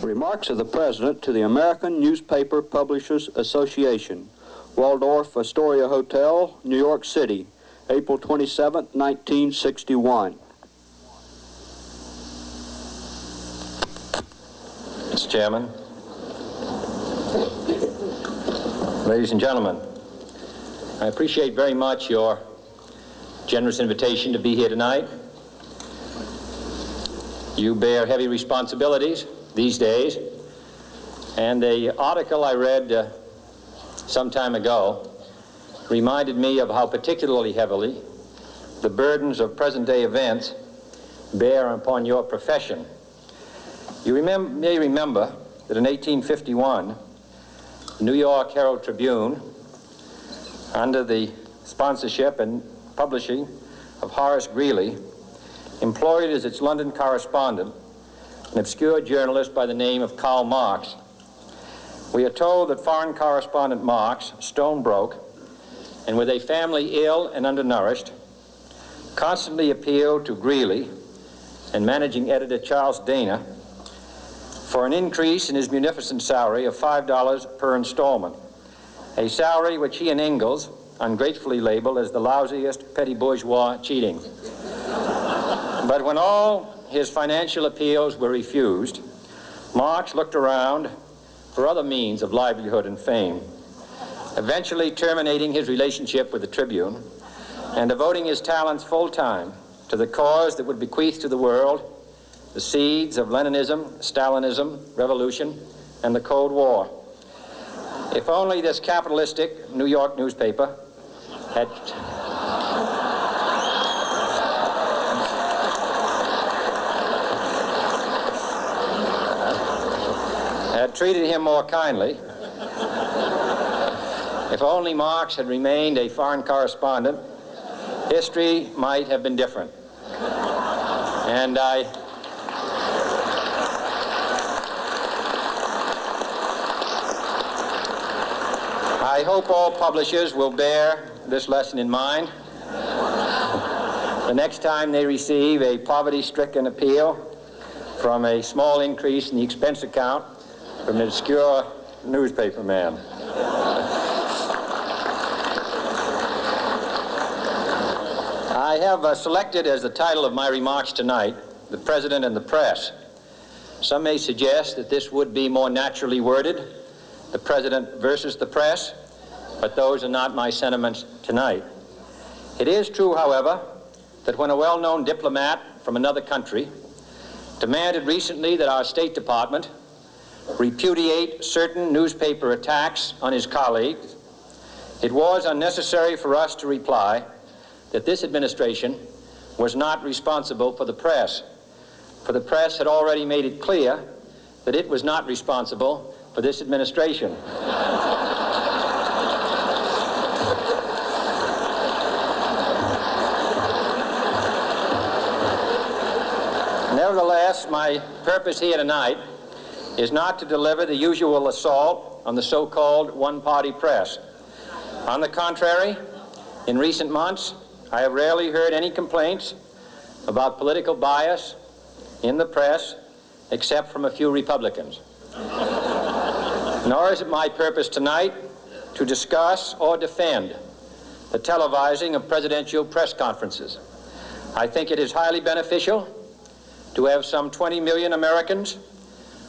Remarks of the President to the American Newspaper Publishers Association, Waldorf Astoria Hotel, New York City, April 27, 1961. Mr. Chairman, ladies and gentlemen, I appreciate very much your generous invitation to be here tonight. You bear heavy responsibilities these days, and the article I read some time ago reminded me of how particularly heavily the burdens of present-day events bear upon your profession. You may remember that in 1851, the New York Herald Tribune, under the sponsorship and publishing of Horace Greeley, employed as its London correspondent an obscure journalist by the name of Karl Marx. We are told that foreign correspondent Marx, stone broke, and with a family ill and undernourished, constantly appealed to Greeley and managing editor Charles Dana for an increase in his munificent salary of $5 per installment, a salary which he and Ingalls ungratefully labeled as the lousiest petty bourgeois cheating. But when all his financial appeals were refused, Marx looked around for other means of livelihood and fame, eventually terminating his relationship with the Tribune and devoting his talents full-time to the cause that would bequeath to the world the seeds of Leninism, Stalinism, revolution, and the Cold War. If only this capitalistic New York newspaper had treated him more kindly, if only Marx had remained a foreign correspondent, history might have been different. And I hope all publishers will bear this lesson in mind the next time they receive a poverty-stricken appeal from a small increase in the expense account from an obscure newspaper man. I have selected as the title of my remarks tonight, "The President and the Press." Some may suggest that this would be more naturally worded, "The President versus the Press," but those are not my sentiments tonight. It is true, however, that when a well-known diplomat from another country demanded recently that our State Department repudiate certain newspaper attacks on his colleagues, it was unnecessary for us to reply that this administration was not responsible for the press, for the press had already made it clear that it was not responsible for this administration. Nevertheless, my purpose here tonight is not to deliver the usual assault on the so-called one-party press. On the contrary, in recent months, I have rarely heard any complaints about political bias in the press, except from a few Republicans. Nor is it my purpose tonight to discuss or defend the televising of presidential press conferences. I think it is highly beneficial to have some 20 million Americans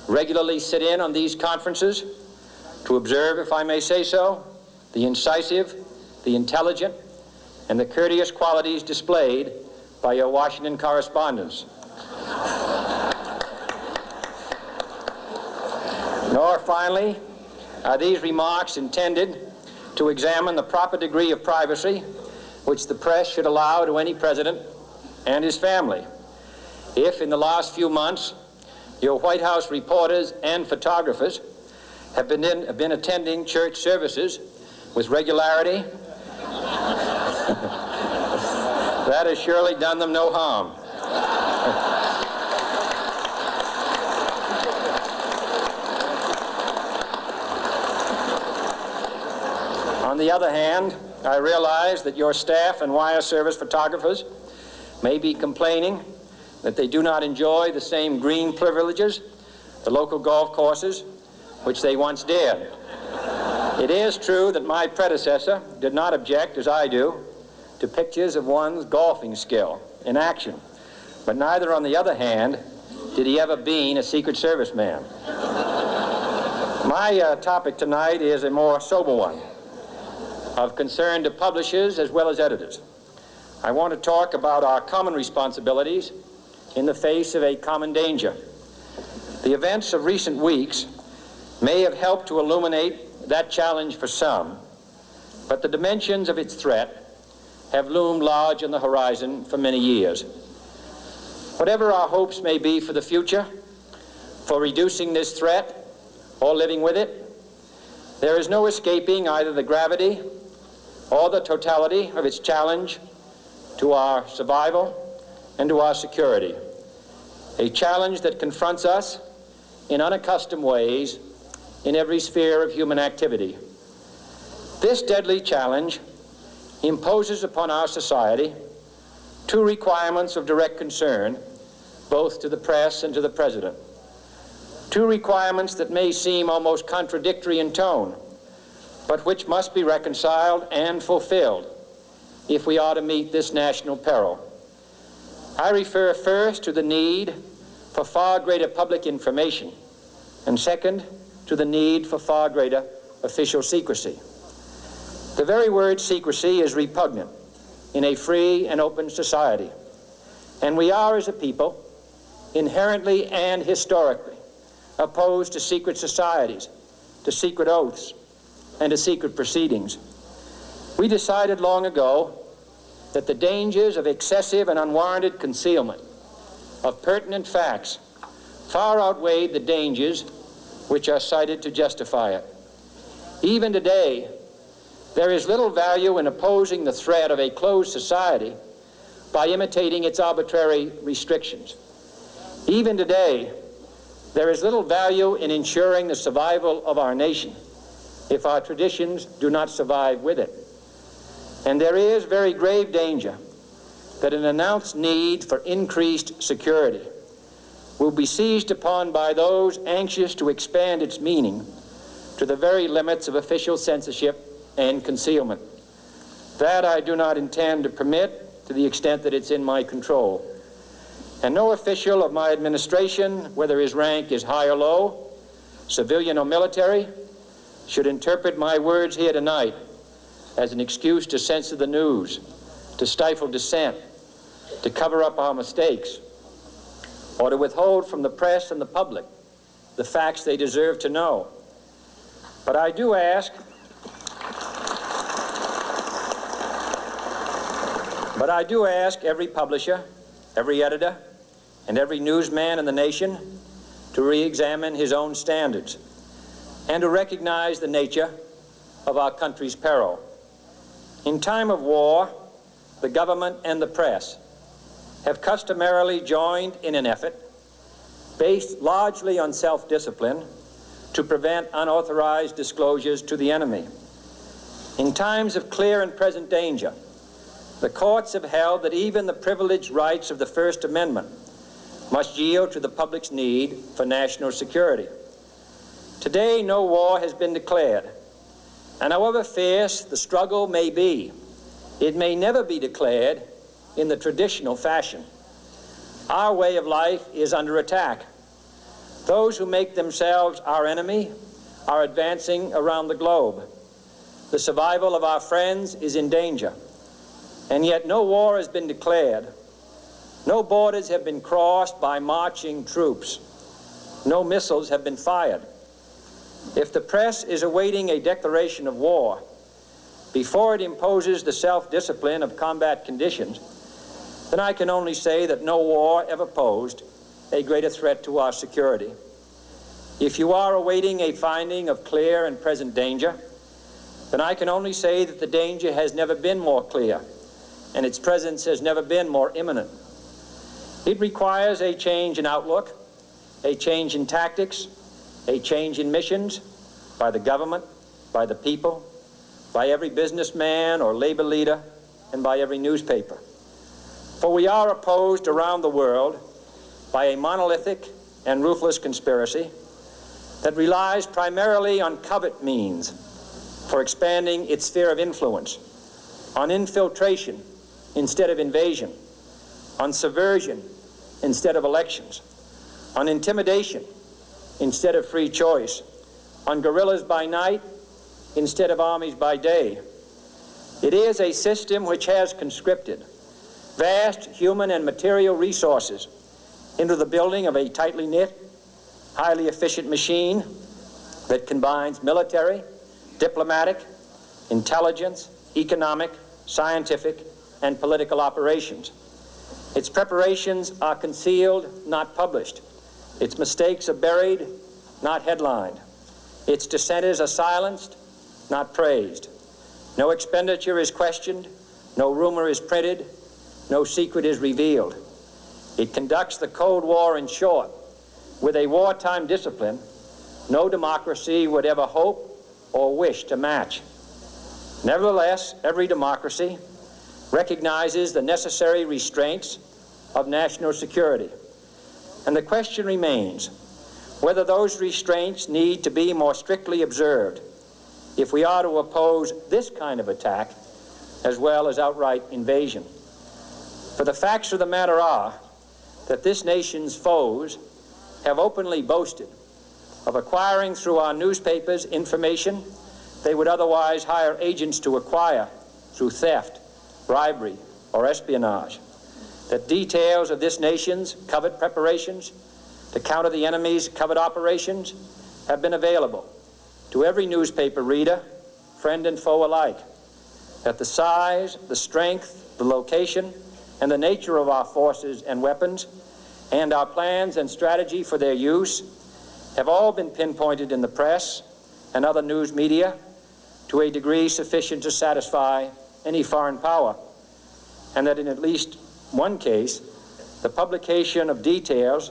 regularly sit in on these conferences to observe, if I may say so, the incisive, the intelligent, and the courteous qualities displayed by your Washington correspondents. Nor, finally, are these remarks intended to examine the proper degree of privacy which the press should allow to any president and his family. If, in the last few months, your White House reporters and photographers have been attending church services with regularity, that has surely done them no harm. On the other hand, I realize that your staff and wire service photographers may be complaining that they do not enjoy the same green privileges the local golf courses, which they once dared. It is true that my predecessor did not object, as I do, to pictures of one's golfing skill in action, but neither, on the other hand, did he ever be a Secret Service man. My topic tonight is a more sober one, of concern to publishers as well as editors. I want to talk about our common responsibilities in the face of a common danger. The events of recent weeks may have helped to illuminate that challenge for some, but the dimensions of its threat have loomed large on the horizon for many years. Whatever our hopes may be for the future, for reducing this threat or living with it, there is no escaping either the gravity or the totality of its challenge to our survival and to our security. A challenge that confronts us in unaccustomed ways in every sphere of human activity. This deadly challenge imposes upon our society two requirements of direct concern, both to the press and to the President. Two requirements that may seem almost contradictory in tone, but which must be reconciled and fulfilled if we are to meet this national peril. I refer first to the need for far greater public information, and second, to the need for far greater official secrecy. The very word secrecy is repugnant in a free and open society, and we are, as a people, inherently and historically opposed to secret societies, to secret oaths, and to secret proceedings. We decided long ago that the dangers of excessive and unwarranted concealment of pertinent facts far outweighed the dangers which are cited to justify it. Even today, there is little value in opposing the threat of a closed society by imitating its arbitrary restrictions. Even today, there is little value in ensuring the survival of our nation if our traditions do not survive with it. And there is very grave danger that an announced need for increased security will be seized upon by those anxious to expand its meaning to the very limits of official censorship and concealment. That I do not intend to permit to the extent that it's in my control. And no official of my administration, whether his rank is high or low, civilian or military, should interpret my words here tonight as an excuse to censor the news, to stifle dissent, to cover up our mistakes, or to withhold from the press and the public the facts they deserve to know. But I do ask every publisher, every editor, and every newsman in the nation to re-examine his own standards and to recognize the nature of our country's peril. In time of war, the government and the press have customarily joined in an effort based largely on self-discipline to prevent unauthorized disclosures to the enemy. In times of clear and present danger, the courts have held that even the privileged rights of the First Amendment must yield to the public's need for national security. Today, no war has been declared, and however fierce the struggle may be, it may never be declared in the traditional fashion. Our way of life is under attack. Those who make themselves our enemy are advancing around the globe. The survival of our friends is in danger, and yet no war has been declared. No borders have been crossed by marching troops. No missiles have been fired. If the press is awaiting a declaration of war before it imposes the self-discipline of combat conditions, then I can only say that no war ever posed a greater threat to our security. If you are awaiting a finding of clear and present danger, then I can only say that the danger has never been more clear, and its presence has never been more imminent. It requires a change in outlook, a change in tactics, a change in missions by the government, by the people, by every businessman or labor leader, and by every newspaper. For we are opposed around the world by a monolithic and ruthless conspiracy that relies primarily on covert means for expanding its sphere of influence, on infiltration instead of invasion, on subversion instead of elections, on intimidation instead of free choice, on guerrillas by night instead of armies by day. It is a system which has conscripted vast human and material resources into the building of a tightly knit, highly efficient machine that combines military, diplomatic, intelligence, economic, scientific, and political operations. Its preparations are concealed, not published. Its mistakes are buried, not headlined. Its dissenters are silenced, not praised. No expenditure is questioned, no rumor is printed, no secret is revealed. It conducts the Cold War, in short, with a wartime discipline no democracy would ever hope or wish to match. Nevertheless, every democracy recognizes the necessary restraints of national security. And the question remains whether those restraints need to be more strictly observed if we are to oppose this kind of attack as well as outright invasion. For the facts of the matter are that this nation's foes have openly boasted of acquiring through our newspapers information they would otherwise hire agents to acquire through theft, bribery, or espionage. That details of this nation's covert preparations to counter the enemy's covert operations have been available to every newspaper reader, friend and foe alike. That the size, the strength, the location, and the nature of our forces and weapons, and our plans and strategy for their use, have all been pinpointed in the press and other news media to a degree sufficient to satisfy any foreign power, and that in at least one case, the publication of details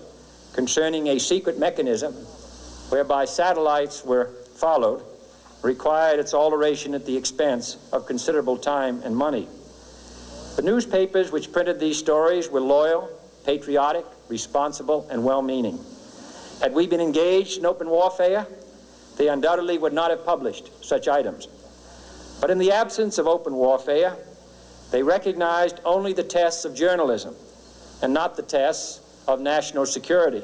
concerning a secret mechanism whereby satellites were followed required its alteration at the expense of considerable time and money. The newspapers which printed these stories were loyal, patriotic, responsible, and well-meaning. Had we been engaged in open warfare, they undoubtedly would not have published such items. But in the absence of open warfare, they recognized only the tests of journalism and not the tests of national security.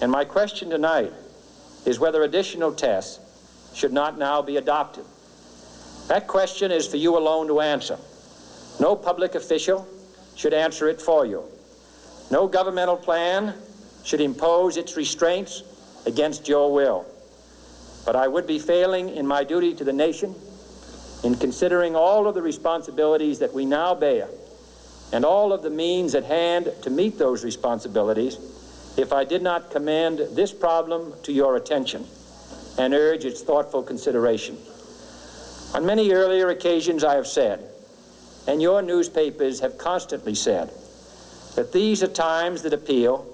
And my question tonight is whether additional tests should not now be adopted. That question is for you alone to answer. No public official should answer it for you. No governmental plan should impose its restraints against your will. But I would be failing in my duty to the nation in considering all of the responsibilities that we now bear and all of the means at hand to meet those responsibilities if I did not commend this problem to your attention and urge its thoughtful consideration. On many earlier occasions I have said, and your newspapers have constantly said, that these are times that appeal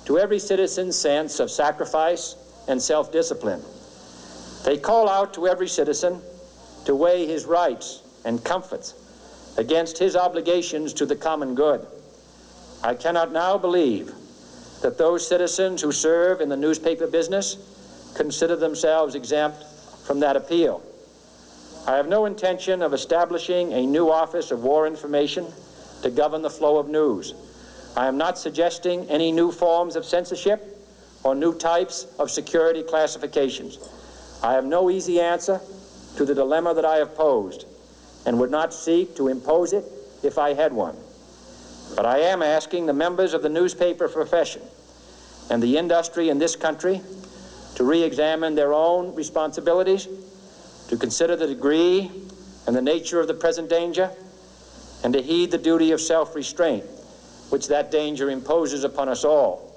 to every citizen's sense of sacrifice and self-discipline. They call out to every citizen to weigh his rights and comforts against his obligations to the common good. I cannot now believe that those citizens who serve in the newspaper business consider themselves exempt from that appeal. I have no intention of establishing a new Office of War Information to govern the flow of news. I am not suggesting any new forms of censorship or new types of security classifications. I have no easy answer to the dilemma that I have posed and would not seek to impose it if I had one. But I am asking the members of the newspaper profession and the industry in this country to re-examine their own responsibilities, to consider the degree and the nature of the present danger, and to heed the duty of self-restraint which that danger imposes upon us all.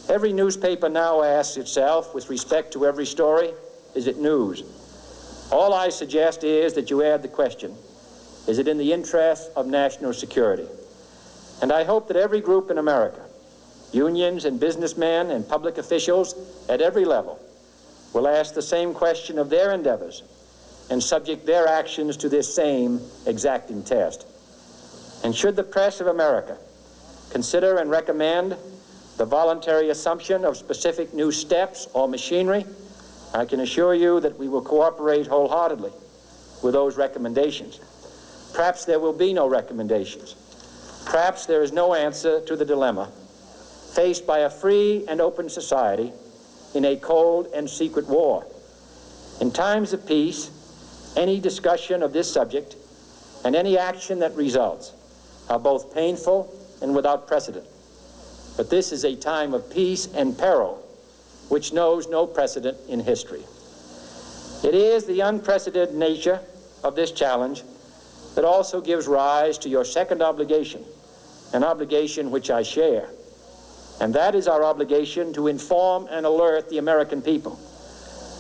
Every newspaper now asks itself, with respect to every story, is it news? All I suggest is that you add the question, is it in the interest of national security? And I hope that every group in America, unions and businessmen and public officials at every level, will ask the same question of their endeavors and subject their actions to this same exacting test. And should the press of America consider and recommend the voluntary assumption of specific new steps or machinery, I can assure you that we will cooperate wholeheartedly with those recommendations. Perhaps there will be no recommendations. Perhaps there is no answer to the dilemma faced by a free and open society in a cold and secret war. In times of peace, any discussion of this subject and any action that results are both painful and without precedent. But this is a time of peace and peril which knows no precedent in history. It is the unprecedented nature of this challenge that also gives rise to your second obligation, an obligation which I share, and that is our obligation to inform and alert the American people,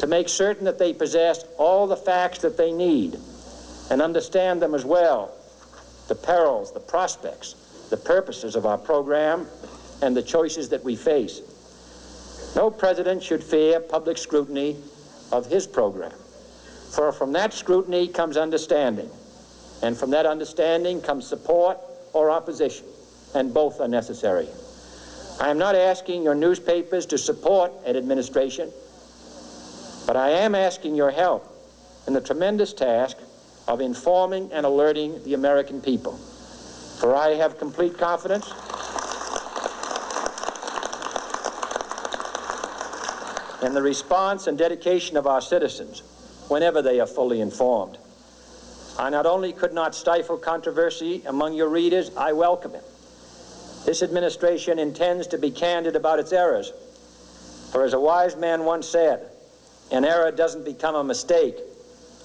to make certain that they possess all the facts that they need and understand them as well, the perils, the prospects, the purposes of our program, and the choices that we face. No president should fear public scrutiny of his program, for from that scrutiny comes understanding, and from that understanding comes support or opposition, and both are necessary. I am not asking your newspapers to support an administration, but I am asking your help in the tremendous task of informing and alerting the American people. For I have complete confidence in the response and dedication of our citizens whenever they are fully informed. I not only could not stifle controversy among your readers, I welcome it. This administration intends to be candid about its errors. For as a wise man once said, an error doesn't become a mistake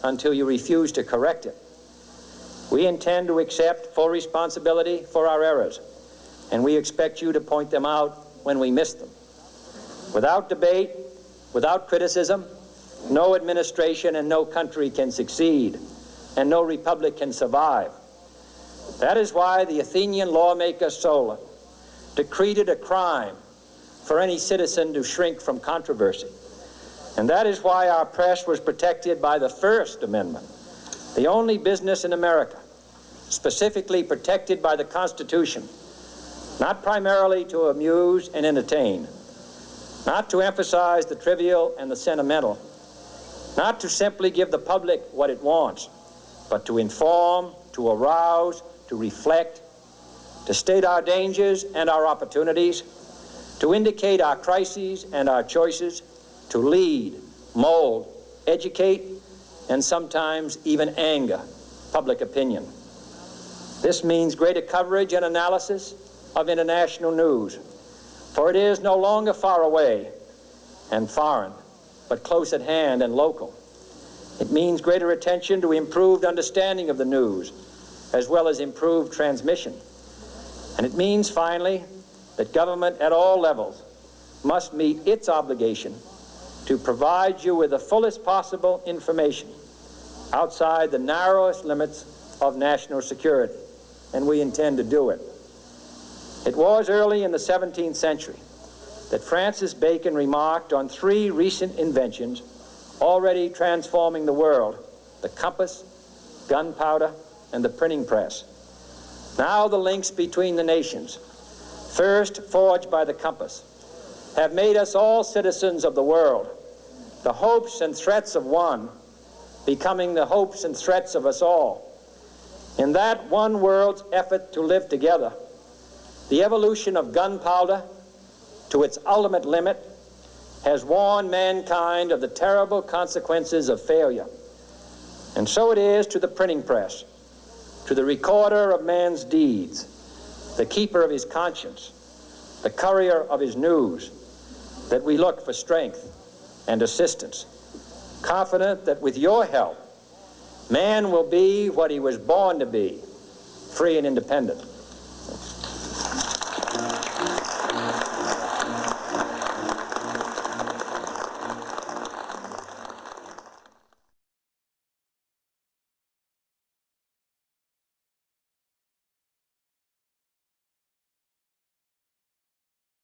until you refuse to correct it. We intend to accept full responsibility for our errors, and we expect you to point them out when we miss them. Without debate, without criticism, no administration and no country can succeed, and no republic can survive. That is why the Athenian lawmaker Solon decreed it a crime for any citizen to shrink from controversy. And that is why our press was protected by the First Amendment, the only business in America specifically protected by the Constitution, not primarily to amuse and entertain, not to emphasize the trivial and the sentimental, not to simply give the public what it wants, but to inform, to arouse, to reflect, to state our dangers and our opportunities, to indicate our crises and our choices, to lead, mold, educate, and sometimes even anger public opinion. This means greater coverage and analysis of international news, for it is no longer far away and foreign, but close at hand and local. It means greater attention to improved understanding of the news, as well as improved transmission. And it means, finally, that government at all levels must meet its obligation to provide you with the fullest possible information outside the narrowest limits of national security, and we intend to do it. It was early in the 17th century that Francis Bacon remarked on three recent inventions already transforming the world: the compass, gunpowder, and the printing press. Now the links between the nations, first forged by the compass, have made us all citizens of the world, the hopes and threats of one becoming the hopes and threats of us all. In that one world's effort to live together, the evolution of gunpowder to its ultimate limit has warned mankind of the terrible consequences of failure. And so it is to the printing press, to the recorder of man's deeds, the keeper of his conscience, the courier of his news, that we look for strength and assistance, confident that with your help, man will be what he was born to be, free and independent.